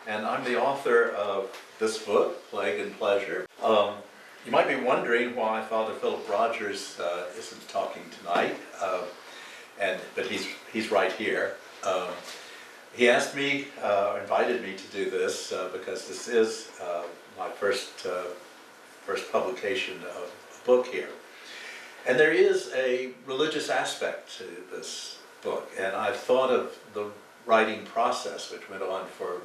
And I'm the author of this book, Plague and Pleasure. You might be wondering why Father Philip Rogers isn't talking tonight, but he's right here. He asked me, invited me to do this because this is my first publication of a book here. And there is a religious aspect to this book, and I've thought of the writing process, which went on for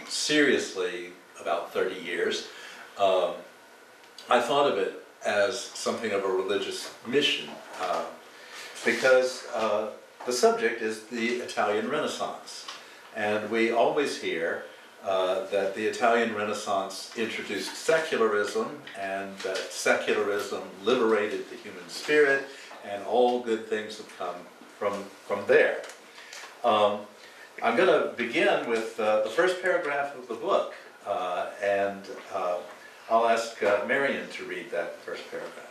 seriously about 30 years. I thought of it as something of a religious mission because the subject is the Italian Renaissance. And we always hear that the Italian Renaissance introduced secularism, and that secularism liberated the human spirit, and all good things have come from there. I'm going to begin with the first paragraph of the book, and I'll ask Marion to read that first paragraph.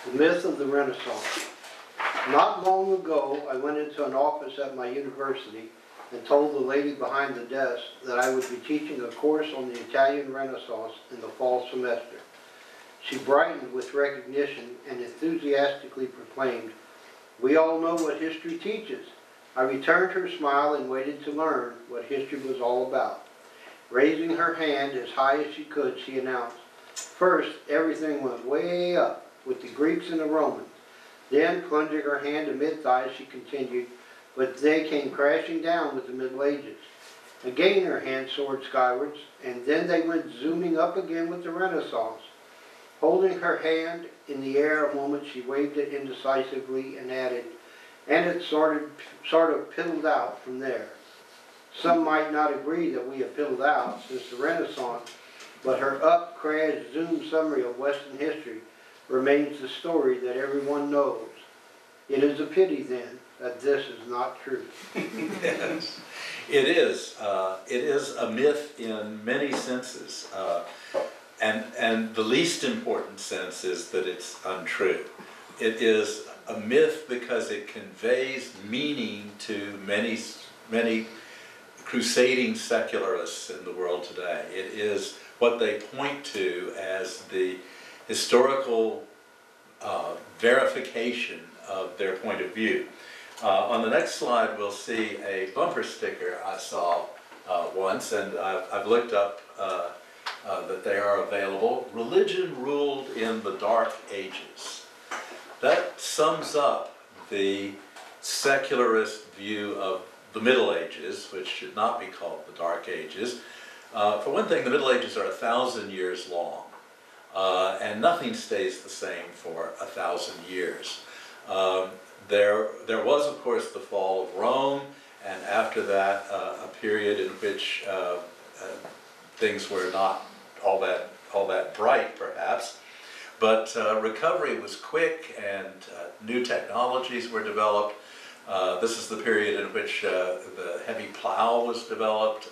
The myth of the Renaissance. Not long ago, I went into an office at my university and told the lady behind the desk that I would be teaching a course on the Italian Renaissance in the fall semester. She brightened with recognition and enthusiastically proclaimed, "We all know what history teaches." I returned her smile and waited to learn what history was all about. Raising her hand as high as she could, she announced, "First, everything went way up with the Greeks and the Romans. Then, plunging her hand to mid-thigh, she continued, but they came crashing down with the Middle Ages. Again her hand soared skywards, and then they went zooming up again with the Renaissance." Holding her hand in the air a moment, she waved it indecisively and added, "And it sort of piddled out from there." Some might not agree that we have piddled out since the Renaissance, but her up, crash, zoom summary of Western history remains the story that everyone knows. It is a pity, then, that this is not true. Yes, it is. It is a myth in many senses, and the least important sense is that it's untrue. It is a myth because it conveys meaning to many crusading secularists in the world today. It is what they point to as the historical verification of their point of view. On the next slide, we'll see a bumper sticker I saw once, and I've looked up that they are available. "Religion ruled in the Dark Ages." That sums up the secularist view of the Middle Ages, which should not be called the Dark Ages. For one thing, the Middle Ages are 1,000 years long, and nothing stays the same for 1,000 years. There was, of course, the fall of Rome, and after that, a period in which things were not all that bright, perhaps. But recovery was quick, and new technologies were developed. This is the period in which the heavy plow was developed.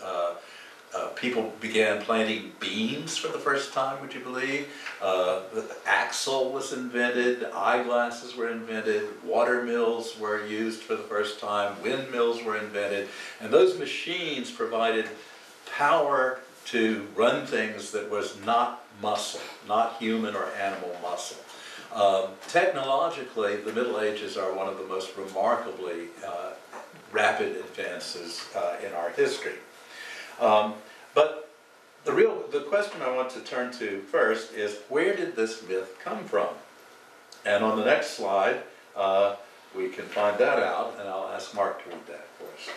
People began planting beans for the first time, would you believe? The axle was invented, eyeglasses were invented, water mills were used for the first time, windmills were invented, and those machines provided power to run things that was not muscle, not human or animal muscle. Technologically, the Middle Ages are one of the most remarkably rapid advances in our history. But the question I want to turn to first is, where did this myth come from? And on the next slide, we can find that out, and I'll ask Mark to read that for us.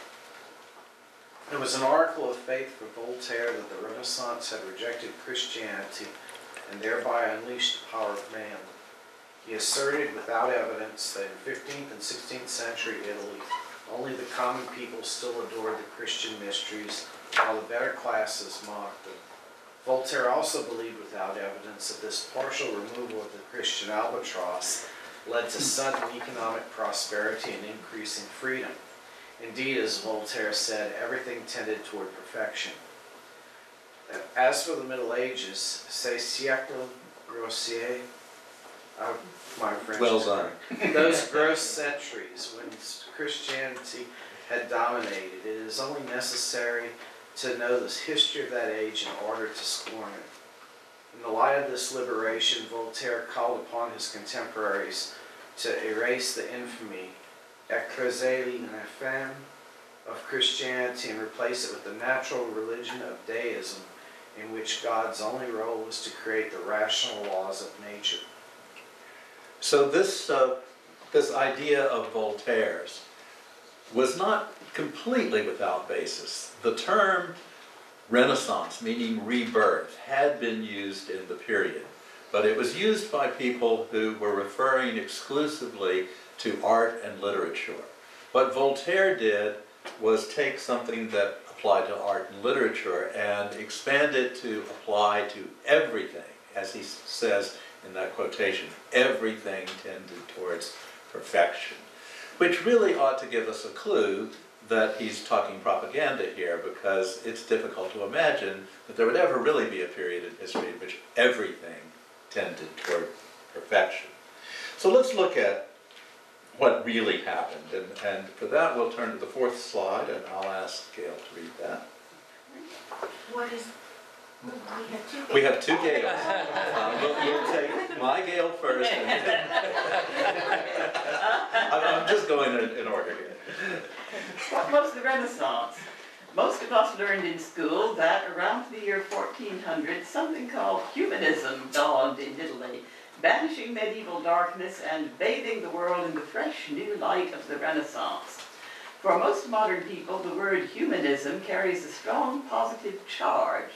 It was an article of faith for Voltaire that the Renaissance had rejected Christianity and thereby unleashed the power of man. He asserted without evidence that in 15th and 16th century Italy, only the common people still adored the Christian mysteries, while the better classes mocked them. Voltaire also believed without evidence that this partial removal of the Christian albatross led to sudden economic prosperity and increasing freedom. Indeed, as Voltaire said, everything tended toward perfection. As for the Middle Ages, ces siècles grossiers, my French Well is done. those gross centuries when Christianity had dominated, it is only necessary to know the history of that age in order to scorn it. In the light of this liberation, Voltaire called upon his contemporaries to erase the infamy, écraser l'infâme of Christianity, and replace it with the natural religion of deism, in which God's only role was to create the rational laws of nature. So this idea of Voltaire's was not completely without basis. The term Renaissance, meaning rebirth, had been used in the period, but it was used by people who were referring exclusively to art and literature. What Voltaire did was take something that applied to art and literature and expand it to apply to everything. As he says in that quotation, everything tended towards perfection, which really ought to give us a clue that he's talking propaganda here, because it's difficult to imagine that there would ever really be a period in history in which everything tended toward perfection. So let's look at what really happened, and for that we'll turn to the fourth slide, and I'll ask Gail to read that. What is, We have two Gales. We'll take my Gail first, and then I'm just going in order here. What was the Renaissance? Most of us learned in school that around the year 1400, something called humanism dawned in Italy, banishing medieval darkness and bathing the world in the fresh new light of the Renaissance. For most modern people, the word humanism carries a strong positive charge.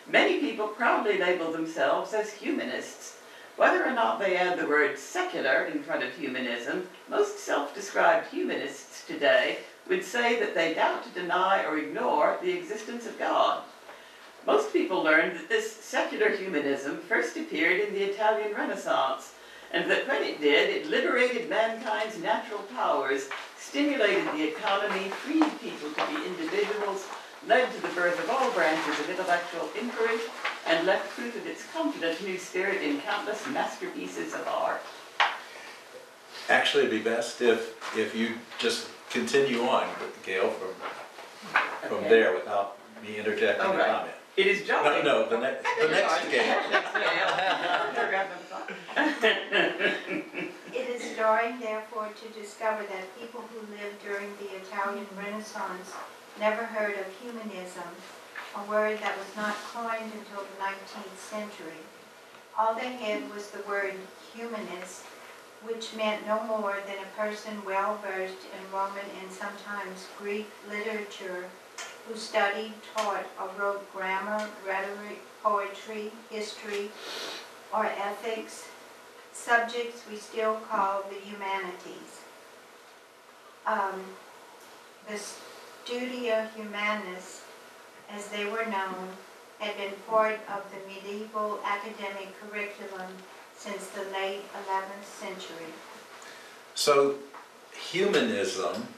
Many people proudly label themselves as humanists. Whether or not they add the word secular in front of humanism, most self-described humanists today would say that they doubt to deny or ignore the existence of God. Most people learned that this secular humanism first appeared in the Italian Renaissance, and that when it did, it liberated mankind's natural powers, stimulated the economy, freed people to be individuals, led to the birth of all branches of intellectual inquiry, and left proof of its confident new spirit in countless masterpieces of art. Actually, it'd be best if you just continue on, Gail, from there without me interjecting a comment. It is John. No, the next Gail. it is jarring, therefore, to discover that people who lived during the Italian Renaissance never heard of humanism, a word that was not coined until the 19th century. All they had was the word humanist, which meant no more than a person well-versed in Roman and sometimes Greek literature, who studied, taught, or wrote grammar, rhetoric, poetry, history, or ethics, subjects we still call the humanities. The Studia Humanis, as they were known, had been part of the medieval academic curriculum since the late 11th century. So, humanism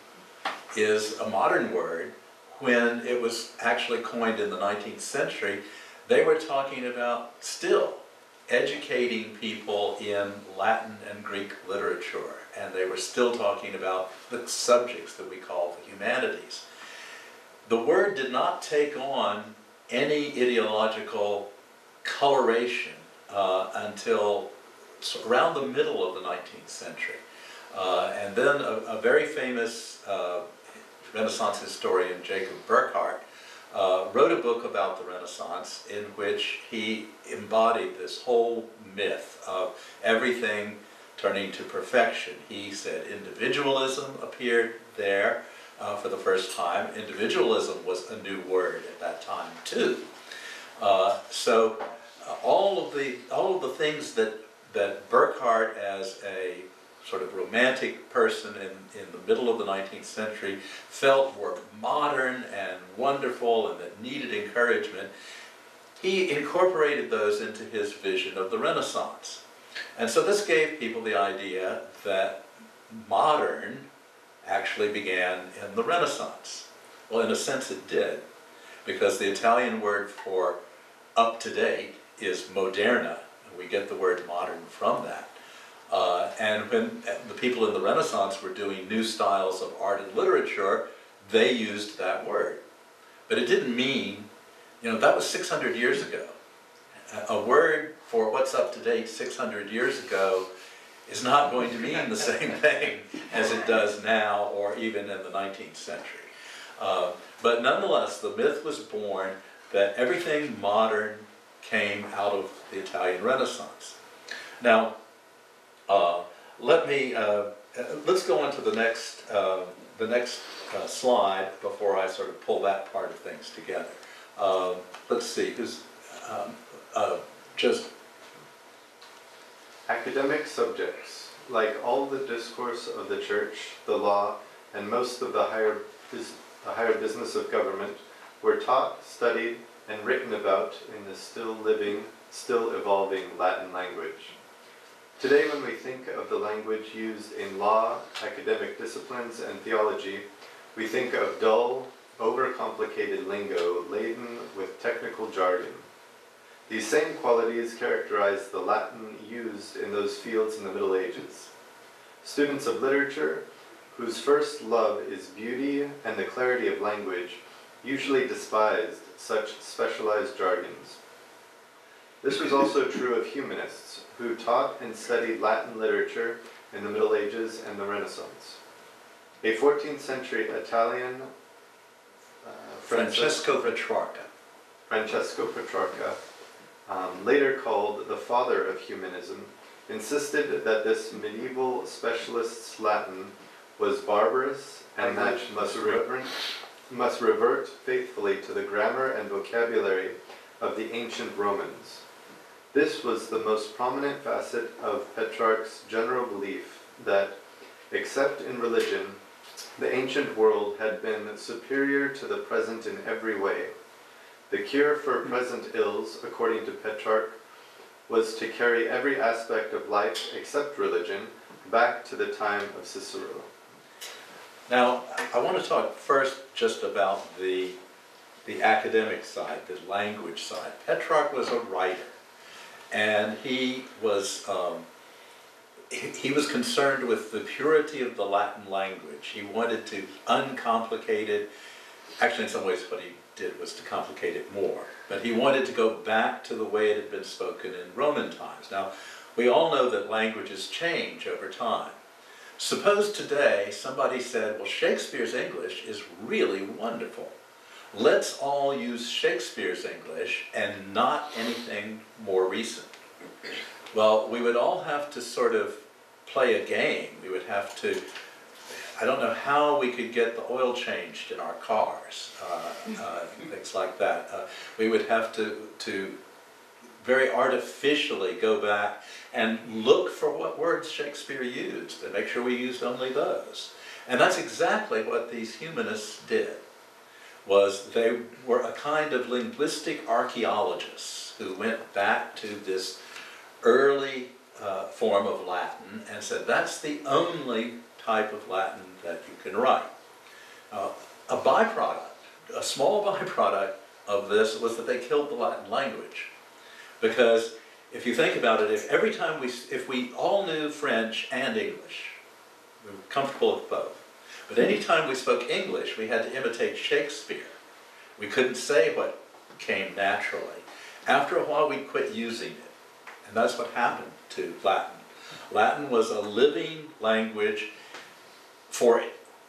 is a modern word. When it was actually coined in the 19th century, they were talking about still educating people in Latin and Greek literature, and they were still talking about the subjects that we call the humanities. The word did not take on any ideological coloration until around the middle of the 19th century. And then a very famous Renaissance historian, Jacob Burckhardt, wrote a book about the Renaissance in which he embodied this whole myth of everything turning to perfection. He said individualism appeared there for the first time. Individualism was a new word at that time too. So all of the things that Burckhardt, as a sort of romantic person in the middle of the 19th century, felt were modern and wonderful and that needed encouragement, he incorporated those into his vision of the Renaissance. And so this gave people the idea that modern actually began in the Renaissance. Well, in a sense it did, because the Italian word for up to date is moderna, and we get the word modern from that. And when the people in the Renaissance were doing new styles of art and literature, they used that word. But it didn't mean, that was 600 years ago. A word for what's up to date 600 years ago is not going to mean the same thing as it does now or even in the 19th century. But nonetheless, the myth was born that everything modern came out of the Italian Renaissance. Now, let's go on to the next slide before I sort of pull that part of things together. Let's see, who's just academic subjects, like all the discourse of the church, the law, and most of the higher business of government, were taught, studied, and written about in the still living, still evolving Latin language. Today, when we think of the language used in law, academic disciplines, and theology, we think of dull, overcomplicated lingo laden with technical jargon. These same qualities characterize the Latin used in those fields in the Middle Ages. Students of literature, whose first love is beauty and the clarity of language, usually despised such specialized jargons. This was also true of humanists, who taught and studied Latin literature in the Middle Ages and the Renaissance. A 14th century Italian Francesco Petrarca, later called the father of humanism, insisted that this medieval specialist's Latin was barbarous and that must revert faithfully to the grammar and vocabulary of the ancient Romans. This was the most prominent facet of Petrarch's general belief that, except in religion, the ancient world had been superior to the present in every way. The cure for present ills, according to Petrarch, was to carry every aspect of life, except religion, back to the time of Cicero. Now, I want to talk first just about the academic side, the language side. Petrarch was a writer, and he was concerned with the purity of the Latin language. He wanted to uncomplicate it. Actually, in some ways, what he did was to complicate it more. But he wanted to go back to the way it had been spoken in Roman times. Now, we all know that languages change over time. Suppose today somebody said, well, Shakespeare's English is really wonderful. Let's all use Shakespeare's English and not anything more recent. Well, we would all have to sort of play a game. We would have to, I don't know how we could get the oil changed in our cars, things like that. We would have to very artificially go back and look for what words Shakespeare used and make sure we used only those. And that's exactly what these humanists did, was they were a kind of linguistic archaeologists who went back to this early form of Latin and said, that's the only type of Latin that you can write. A byproduct, a small byproduct of this was that they killed the Latin language. Because if you think about it, if we all knew French and English, we were comfortable with both. But any time we spoke English, we had to imitate Shakespeare. We couldn't say what came naturally. After a while, we'd quit using it. And that's what happened to Latin. Latin was a living language for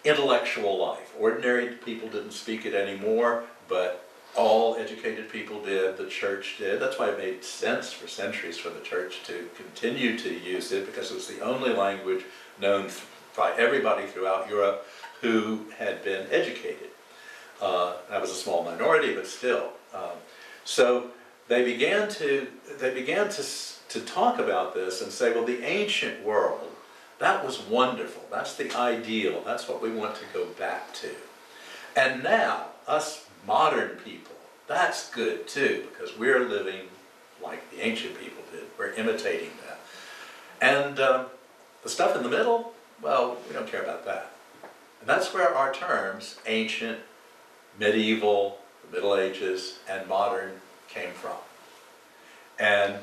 intellectual life. Ordinary people didn't speak it anymore, but all educated people did, the church did. That's why it made sense for centuries for the church to continue to use it, because it was the only language known by everybody throughout Europe who had been educated. That was a small minority, but still. So they began to talk about this and say, well, the ancient world, that was wonderful. That's the ideal. That's what we want to go back to. And now, us modern people, that's good too, because we're living like the ancient people did. We're imitating that. And the stuff in the middle, well, we don't care about that. And that's where our terms, ancient, medieval, the Middle Ages, and modern came from. And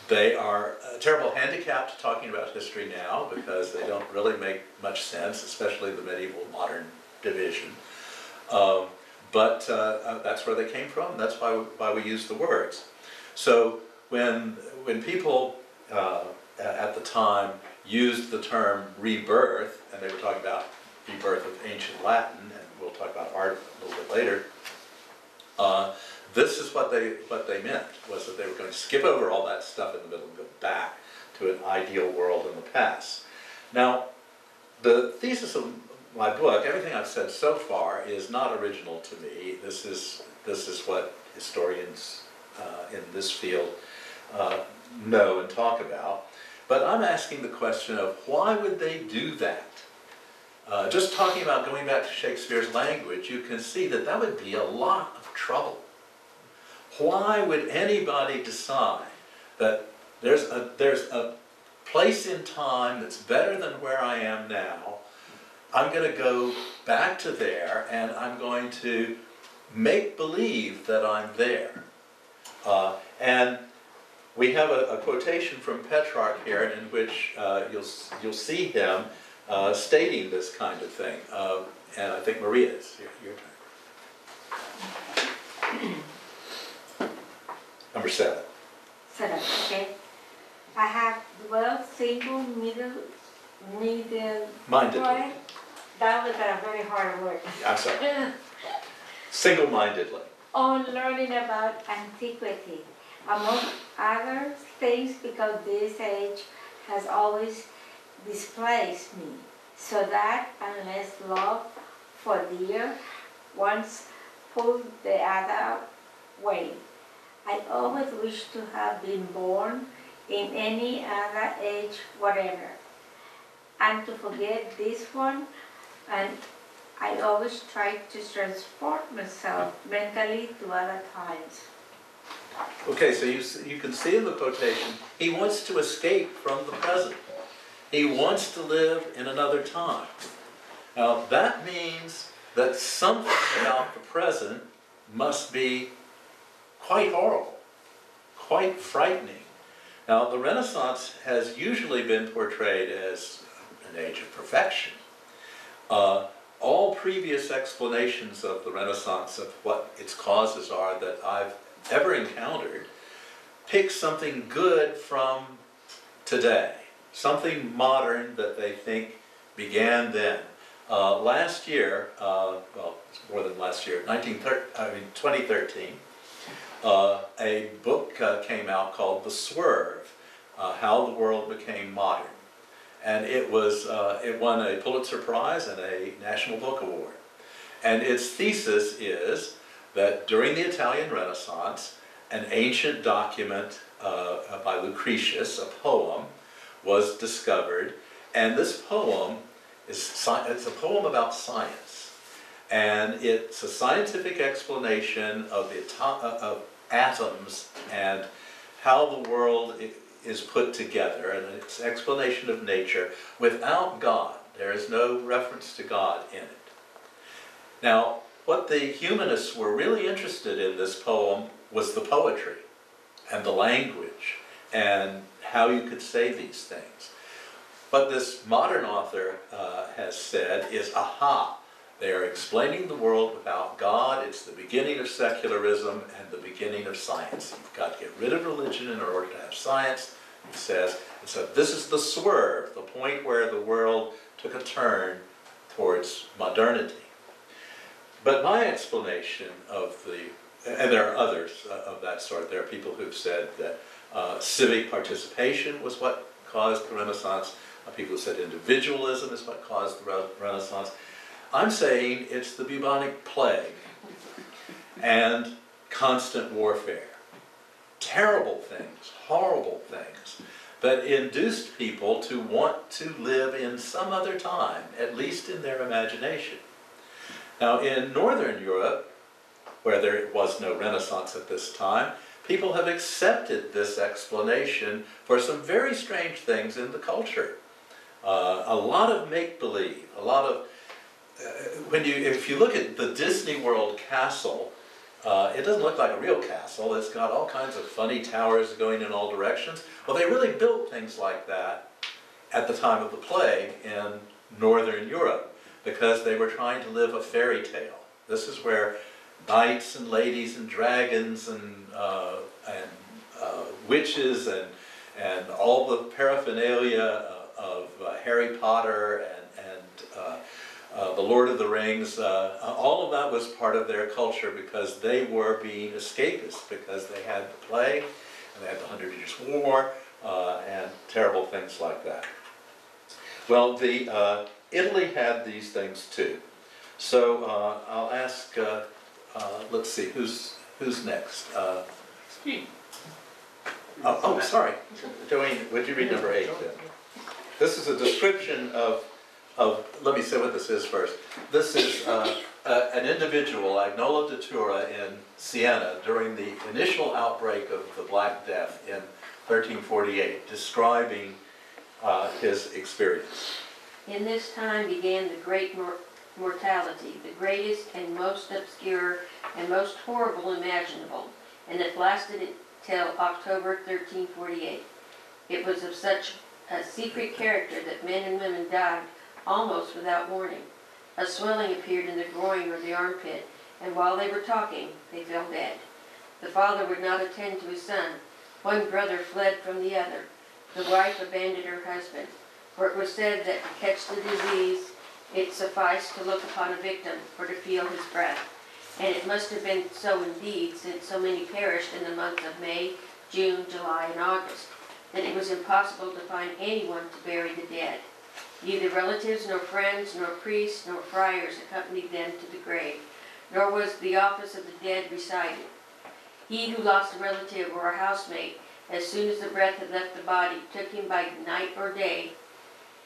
they are a terrible handicap to talking about history now because they don't really make much sense, especially the medieval-modern division. But that's where they came from, and that's why we use the words. So when people at the time used the term rebirth, and they were talking about rebirth of ancient Latin, and we'll talk about art a little bit later, this is what they meant, was that they were going to skip over all that stuff in the middle and go back to an ideal world in the past. Now, the thesis of my book, everything I've said so far, is not original to me. This is what historians in this field know and talk about. But I'm asking the question of why would they do that? Just talking about going back to Shakespeare's language, you can see that that would be a lot of trouble. Why would anybody decide that there's a place in time that's better than where I am now? I'm going to go back to there and I'm going to make believe that I'm there. And we have a quotation from Petrarch here in which you'll see him stating this kind of thing. And I think Maria, it's your turn. Number 7. 7, okay. I have 12 single middle Mindedly. boy. That was a very hard word. I'm sorry. Single-mindedly. On learning about antiquity, among other things, because this age has always displaced me, so that unless love for dear once pulled the other way, I always wish to have been born in any other age whatever, and to forget this one, and I always try to transport myself mentally to other times. Okay, so you can see in the quotation, he wants to escape from the present. He wants to live in another time. Now, that means that something about the present must be quite horrible, quite frightening. Now, the Renaissance has usually been portrayed as an age of perfection. All previous explanations of the Renaissance, of what its causes are that I've ever encountered, pick something good from today, something modern that they think began then. Last year, well, it's more than last year, 2013, a book came out called The Swerve, How the World Became Modern. And it won a Pulitzer Prize and a National Book Award. And its thesis is that during the Italian Renaissance, an ancient document by Lucretius, a poem, was discovered. And this poem it's a poem about science. And it's a scientific explanation of atoms and how the world is put together, and it's an explanation of nature without God. There is no reference to God in it. Now, what the humanists were really interested in this poem was the poetry and the language and how you could say these things. What this modern author has said is, aha, they are explaining the world without God. It's the beginning of secularism and the beginning of science. You've got to get rid of religion in order to have science, he says. And so this is the swerve, the point where the world took a turn towards modernity. But my explanation of and there are others of that sort. There are people who've said that civic participation was what caused the Renaissance. People who said individualism is what caused the Renaissance. I'm saying it's the bubonic plague and constant warfare. terrible things, horrible things, that induced people to want to live in some other time, at least in their imagination. Now, in Northern Europe, where there was no Renaissance at this time, people have accepted this explanation for some very strange things in the culture. A lot of make-believe, a lot of, if you look at the Disney World castle, it doesn't look like a real castle. It's got all kinds of funny towers going in all directions. Well, they really built things like that at the time of the plague in Northern Europe because they were trying to live a fairy tale. This is where knights and ladies and dragons and witches and all the paraphernalia of Harry Potter and the Lord of the Rings, all of that was part of their culture because they were being escapists, because they had the plague, and they had the 100 Years' War, and terrible things like that. Well, Italy had these things too. So I'll ask, let's see, who's next? Oh, sorry. Joanne, would you read number 8 then? This is a description of, let me say what this is first. This is an individual, Agnolo de Tura, in Siena during the initial outbreak of the Black Death in 1348, describing his experience. In this time began the great mortality, the greatest and most obscure and most horrible imaginable, and it lasted till October 1348. It was of such a secret character that men and women died almost without warning. A swelling appeared in the groin or the armpit, and while they were talking, they fell dead. The father would not attend to his son. One brother fled from the other. The wife abandoned her husband, for it was said that to catch the disease, it sufficed to look upon a victim or to feel his breath. And it must have been so indeed, since so many perished in the months of May, June, July, and August, that it was impossible to find anyone to bury the dead. Neither relatives, nor friends, nor priests, nor friars accompanied them to the grave, nor was the office of the dead recited. He who lost a relative or a housemate, as soon as the breath had left the body, took him by night or day,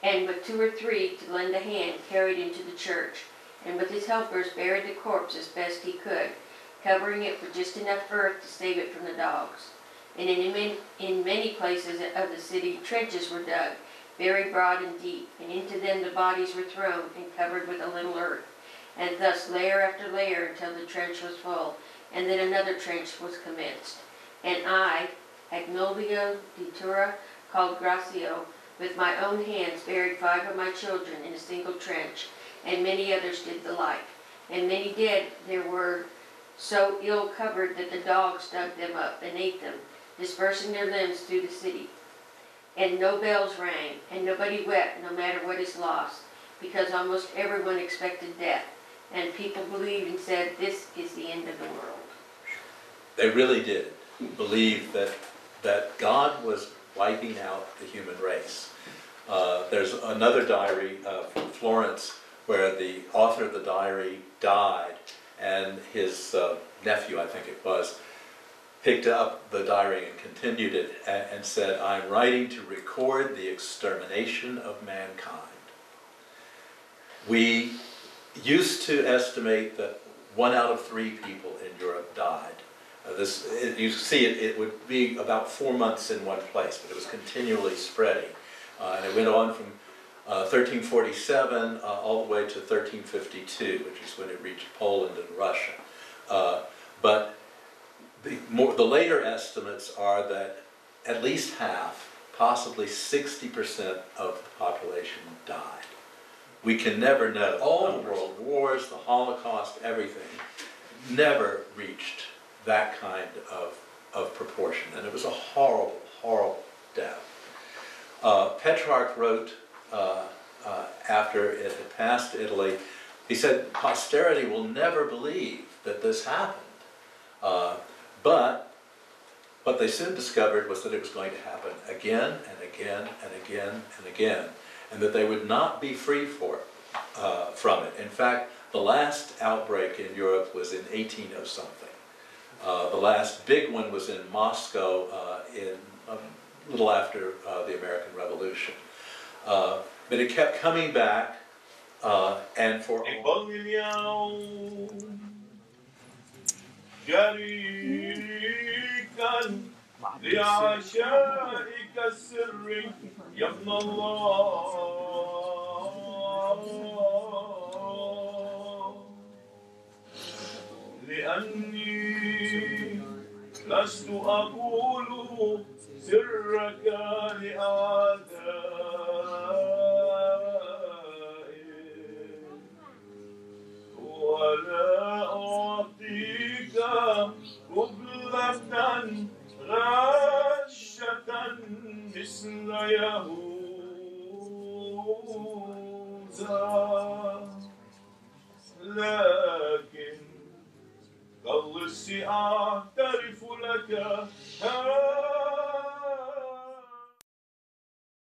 and with 2 or 3 to lend a hand, carried him to the church, and with his helpers buried the corpse as best he could, covering it with just enough earth to save it from the dogs. And in many places of the city, trenches were dug, very broad and deep, and into them the bodies were thrown and covered with a little earth, and thus layer after layer until the trench was full, and then another trench was commenced. And I, Agnolo de Tura, called Gracio, with my own hands buried 5 of my children in a single trench, and many others did the like. And many dead there were so ill covered that the dogs dug them up and ate them, dispersing their limbs through the city. And no bells rang, and nobody wept, no matter what is lost, because almost everyone expected death, and people believed and said, this is the end of the world. They really did believe that God was wiping out the human race. There's another diary from Florence where the author of the diary died, and his nephew, I think it was, picked up the diary and continued it and said, I'm writing to record the extermination of mankind. We used to estimate that 1 out of 3 people in Europe died. You see it would be about 4 months in one place, but it was continually spreading. And it went on from 1347 all the way to 1352, which is when it reached Poland and Russia. But the later estimates are that at least half, possibly 60% of the population died. We can never know. All the world wars, the Holocaust, everything, never reached that kind of proportion. And it was a horrible, horrible death. Petrarch wrote, after it had passed Italy, he said, posterity will never believe that this happened. But what they soon discovered was that it was going to happen again and again and again and again, and that they would not be free from it. In fact, the last outbreak in Europe was in 1800-something. The last big one was in Moscow in a little after the American Revolution. But it kept coming back, and for لعشائك السر يا ابن الله لأني لست أقول سرك لأعدائك ولا أعطيك قبلة غاشة مثل يهوذا لكن كاللص أعترف لك